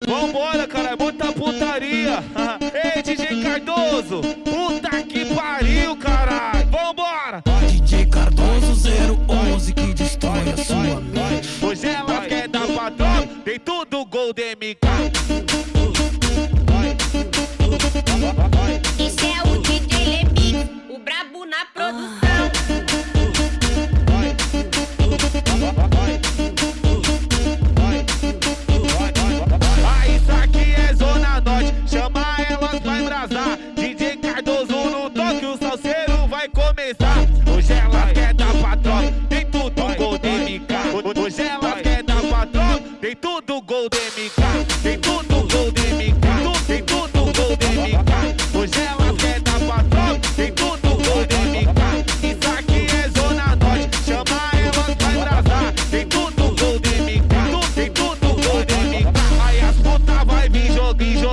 Vambora, cara, é muita putaria. Ei, DJ Cardoso, puta que pariu, caralho. Vambora. DJ Cardoso 011 que destrói a sua mente. Hoje ela quer dar patrão, tem tudo gol de MK. Esse é o DJ Lemix, o brabo na produção. Isso aqui é Zona Norte, chama elas pra embrasar. DJ Cardoso no toque, o salseiro vai começar. Hoje elas quer dar patrão, tem tudo gol de MK. Hoje elas quer dar patrão, tem tudo gol de MK. Tem tudo gol de MK, tem tudo gol de MK. Hoje elas quer dar patrão, tem tudo gol de MK. Isso aqui é Zona Norte, chama elas pra embrasar. Tem tudo gol de MK, tem tudo gol de MK. Aí as putas vai vir jogar.